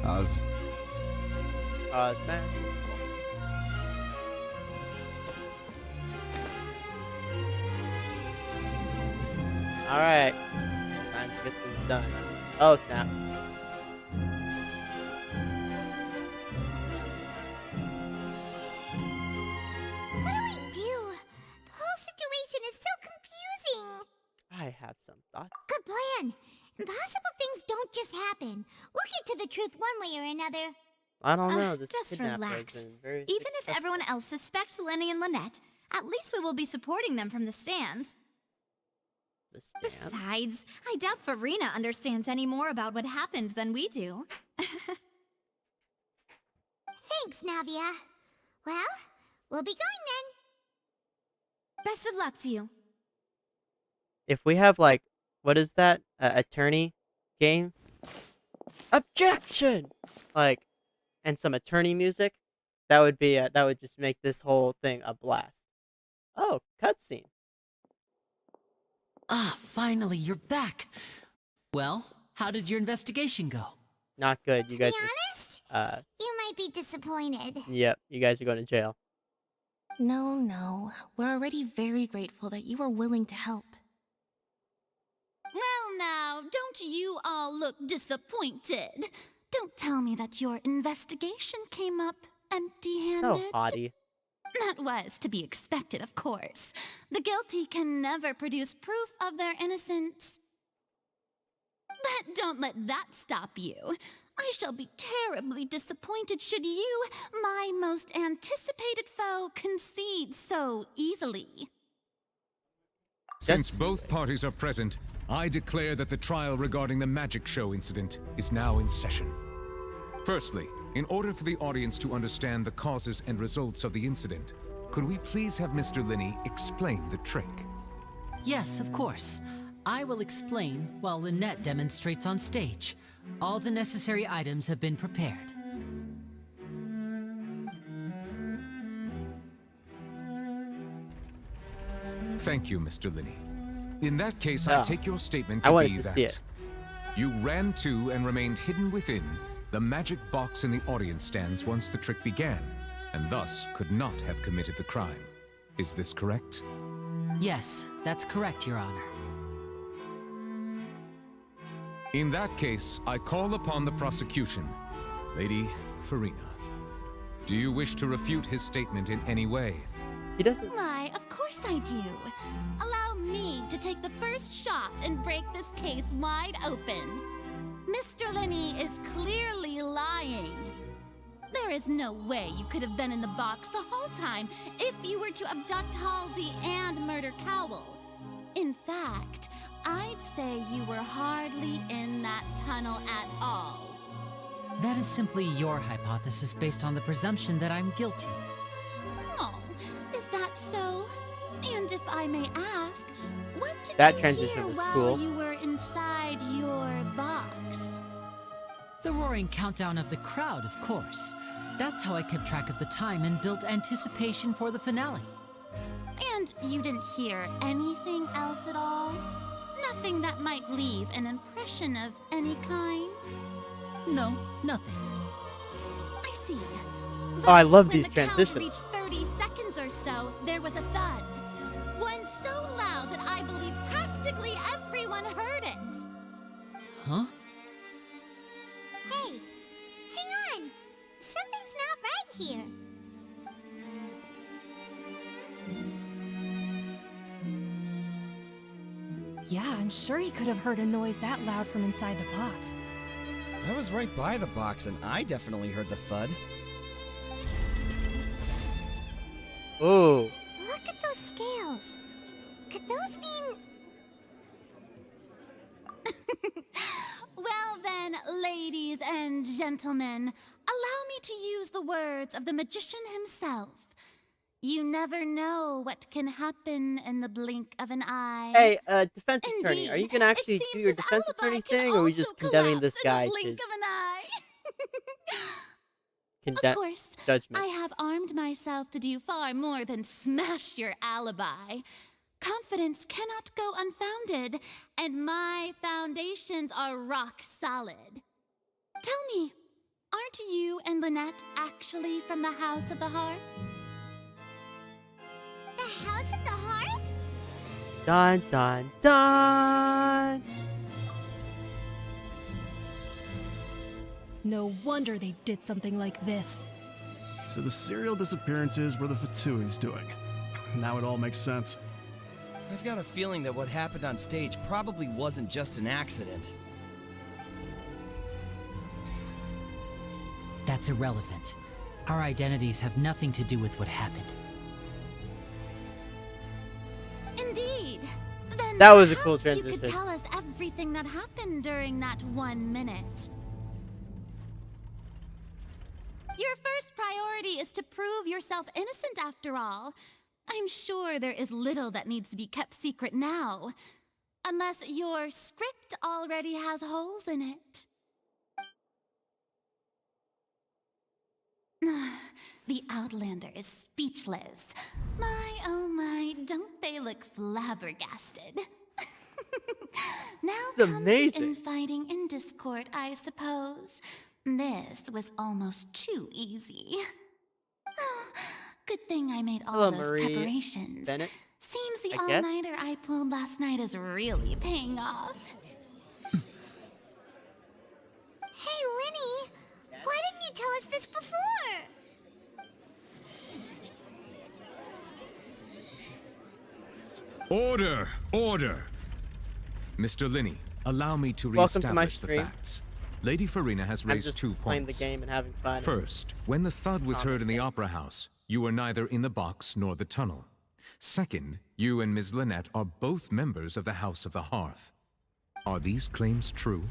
How's... Man. Alright. Time to get this done. Oh, snap. What do we do? The whole situation is so confusing. I have some thoughts. Good plan. Impossible things don't just happen. We'll get to the truth one way or another. I don't know. This Just kidnapper has relax. been very Even if successful. everyone else suspects Lyney and Lynette, at least we will be supporting them from the stands. The stands? Besides, I doubt Farina understands any more about what happened than we do. Thanks, Navia. Well, we'll be going then. Best of luck to you. If we have, like, what is that? Attorney game? Objection! Like, and some attorney music, that would be, that would just make this whole thing a blast. Oh, cutscene. Ah, finally, you're back. Well, how did your investigation go? Not good. You To guys be honest, are, you might be disappointed. yep, you guys are going to jail. No. We're already very grateful that you were willing to help. Well now, don't you all look disappointed? Don't tell me that your investigation came up empty-handed. So haughty. That was to be expected, of course. The guilty can never produce proof of their innocence. But don't let that stop you. I shall be terribly disappointed should you, my most anticipated foe, concede so easily. Since both parties are present, I declare that the trial regarding the magic show incident is now in session. Firstly, in order for the audience to understand the causes and results of the incident, could we please have Mr. Lyney explain the trick? Yes, of course. I will explain while Lynette demonstrates on stage. All the necessary items have been prepared. Thank you, Mr. Lyney. In that case, I Oh. take your statement I to wanted be to that see it. you ran to and remained hidden within the magic box in the audience stands once the trick began, and thus could not have committed the crime. Is this correct? Yes, that's correct, Your Honor. In that case, I call upon the prosecution. Lady Farina, do you wish to refute his statement in any way? He doesn't. Why, of course I do. Allow me to take the first shot and break this case wide open. Mr. Lyney is clearly lying. There is no way you could have been in the box the whole time if you were to abduct Halsey and murder Cowell. In fact, I'd say you were hardly in that tunnel at all. That is simply your hypothesis based on the presumption that I'm guilty. Oh, is that so? And if I may ask, what did That you transition hear was while cool. you were inside your box? The roaring countdown of the crowd, of course. That's how I kept track of the time and built anticipation for the finale. And you didn't hear anything else at all? Nothing that might leave an impression of any kind? No, nothing. I see. Oh, I But love when these the count transitions. reached 30 seconds or so, there was a thud. One so loud that I believe practically everyone heard it. Huh? Hey, hang on. Something's not right here. Yeah, I'm sure he could have heard a noise that loud from inside the box. I was right by the box and I definitely heard the thud. Ooh. Look at those scales. Could those mean... Well then, ladies and gentlemen, allow me to use the words of the magician himself. You never know what can happen in the blink of an eye. Hey, defense attorney, are you Indeed, gonna it actually do seems your his defense alibi attorney can thing, or are we also just condemning this collapse in guy the blink to of an eye. condemn Of course, judgment? I have armed myself to do far more than smash your alibi. Confidence cannot go unfounded, and my foundations are rock solid. Tell me, Aren't you and Lynette actually from the House of the Hearth? The House of the Hearth? Dun dun dun! No wonder they did something like this. So the serial disappearances were the Fatui's doing. Now it all makes sense. I've got a feeling that what happened on stage probably wasn't just an accident. That's irrelevant. Our identities have nothing to do with what happened. Indeed. Then That was a cool perhaps you transition. could tell us everything that happened during that 1 minute. Your first priority is to prove yourself innocent after all. I'm sure there is little that needs to be kept secret now. Unless your script already has holes in it. The Outlander is speechless. My, oh my, don't they look flabbergasted? Now This is comes amazing. the infighting and discord, I suppose. This was almost too easy. Good thing I made all Hello, those Marie preparations. Bennett. Seems the I guess. all-nighter I pulled last night is really paying off. Hey, Lyney! Why didn't you tell us this before? Order! Order! Mr. Lyney, allow me to Welcome to my reestablish the stream. facts. Lady Farina has I'm raised just 2 playing the points. game and having fun. First, when the thud was Oh, heard in the okay. Opera House, you were neither in the box nor the tunnel. Second, you and Ms. Lynette are both members of the House of the Hearth. Are these claims true?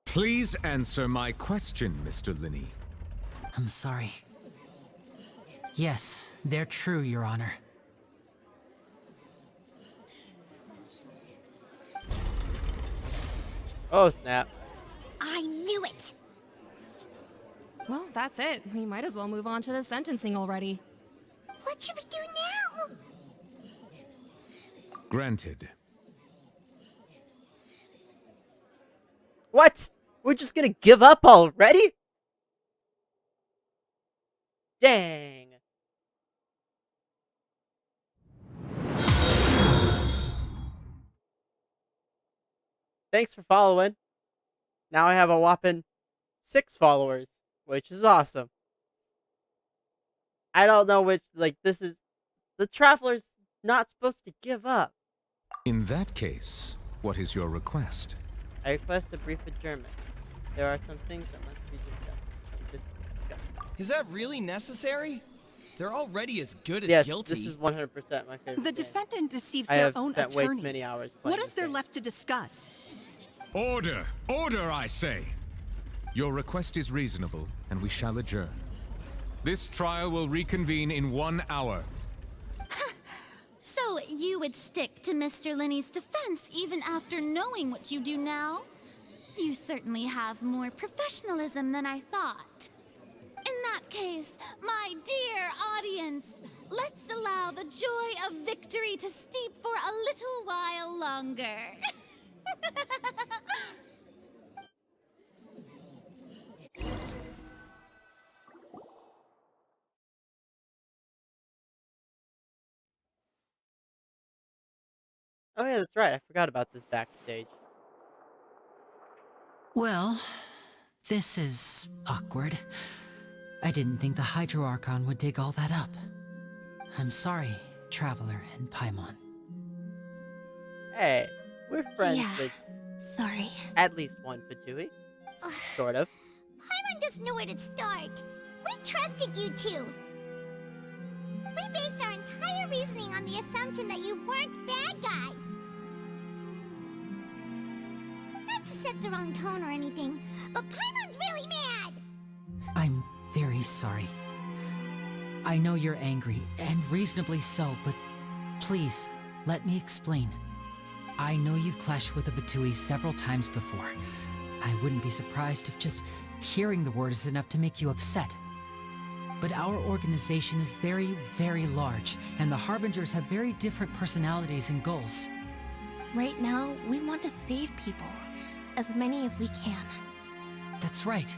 Please answer my question, Mr. Lyney. I'm sorry. Yes, they're true, Your Honor. Oh snap! I knew it! Well, that's it. We might as well move on to the sentencing already. What should we do now? Granted. What? We're just gonna give up already? Dang! Thanks for following. Now I have a whopping 6 followers, which is awesome. I don't know which, like, this is... The Traveler's not supposed to give up. In that case, what is your request? I request a brief adjournment. There are some things that must be discussed. Is that really necessary? They're already as good as Yes, guilty. this is 100% my favorite The game. defendant deceived I their have own spent way too attorneys. many hours playing What is this there game. left to discuss? Order! Order, I say! Your request is reasonable, and we shall adjourn. This trial will reconvene in 1 hour. So you would stick to Mr. Linney's defense even after knowing what you do now? You certainly have more professionalism than I thought. In that case, my dear audience, let's allow the joy of victory to steep for a little while longer. Oh yeah, that's right. I forgot about this backstage. Well, this is awkward. I didn't think the Hydro Archon would dig all that up. I'm sorry, Traveler and Paimon. Hey, we're friends Yeah. with Sorry. at least one Fatui. Sort of. Paimon doesn't know where to start. We trusted you two. We based our entire reasoning on the assumption that you weren't bad guys. Not to set the wrong tone or anything, but Paimon's really mad. very sorry. I know you're angry, and reasonably so, but please, let me explain. I know you've clashed with the Fatui several times before. I wouldn't be surprised if just hearing the word is enough to make you upset. But our organization is very, very large, and the Harbingers have very different personalities and goals. Right now, we want to save people. As many as we can. That's right.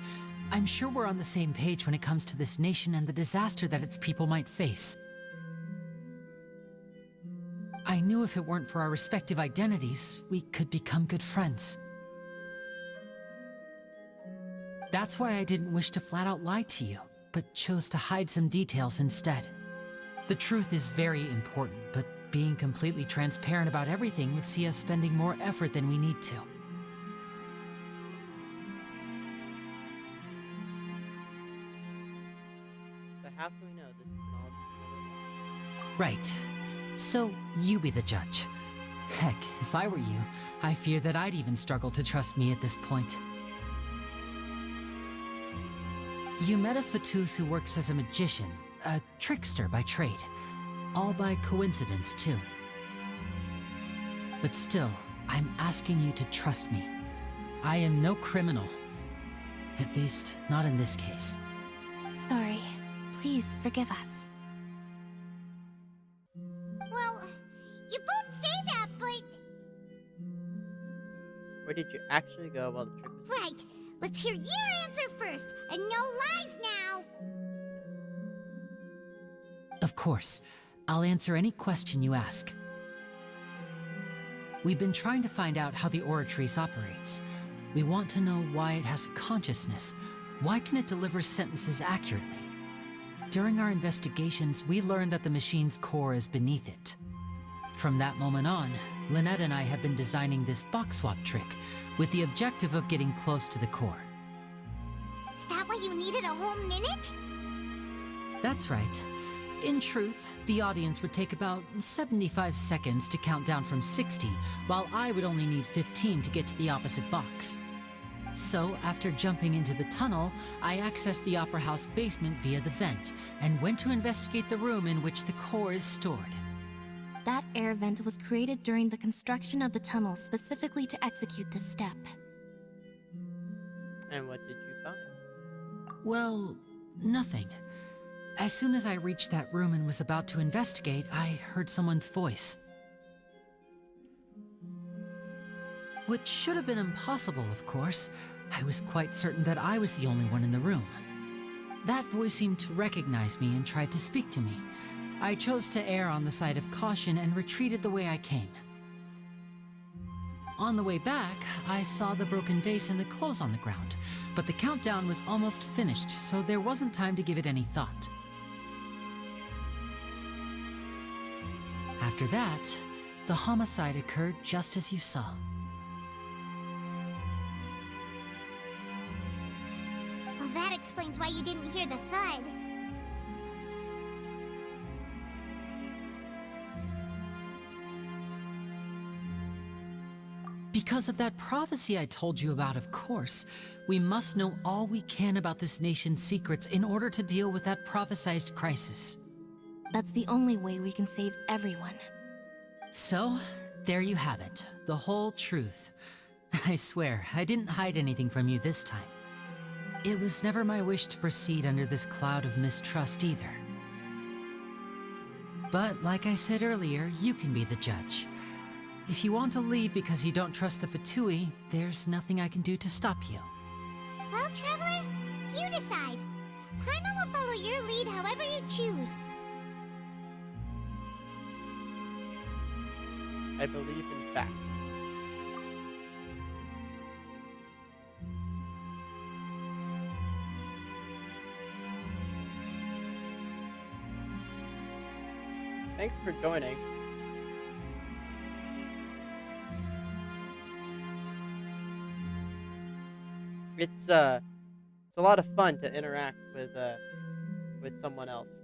I'm sure we're on the same page when it comes to this nation and the disaster that its people might face. I knew if it weren't for our respective identities, we could become good friends. That's why I didn't wish to flat out lie to you, but chose to hide some details instead. The truth is very important, but being completely transparent about everything would see us spending more effort than we need to. But how can we know this is all just another lie? Right. So, you be the judge. Heck, if I were you, I fear that I'd even struggle to trust me at this point. You met a Fatus who works as a magician, a trickster by trade. All by coincidence, too. But still, I'm asking you to trust me. I am no criminal. At least, not in this case. Sorry. Please forgive us. Well, you both say that, but... Where did you actually go while the trick was... Right. Let's hear your answer first, and no lies now! Of course. I'll answer any question you ask. We've been trying to find out how the Oratrice operates. We want to know why it has a consciousness. Why can it deliver sentences accurately? During our investigations, we learned that the machine's core is beneath it. From that moment on, Lynette and I have been designing this box swap trick with the objective of getting close to the core. Is that why you needed a whole minute? That's right. In truth, the audience would take about 75 seconds to count down from 60, while I would only need 15 to get to the opposite box. So, after jumping into the tunnel, I accessed the Opera House basement via the vent, and went to investigate the room in which the core is stored. That air vent was created during the construction of the tunnel specifically to execute this step. And what did you find? Well, nothing. As soon as I reached that room and was about to investigate, I heard someone's voice. Which should have been impossible, of course. I was quite certain that I was the only one in the room. That voice seemed to recognize me and tried to speak to me. I chose to err on the side of caution and retreated the way I came. On the way back, I saw the broken vase and the clothes on the ground, but the countdown was almost finished, so there wasn't time to give it any thought. After that, the homicide occurred just as you saw. Well, that explains why you didn't hear the thud. Because of that prophecy I told you about, of course. We must know all we can about this nation's secrets in order to deal with that prophesized crisis. That's the only way we can save everyone. So, there you have it. The whole truth. I swear, I didn't hide anything from you this time. It was never my wish to proceed under this cloud of mistrust either. But like I said earlier, you can be the judge. If you want to leave because you don't trust the Fatui, there's nothing I can do to stop you. Well, Traveler, you decide. Paimon will follow your lead however you choose. I believe in facts. Thanks for joining. It's a lot of fun to interact with someone else.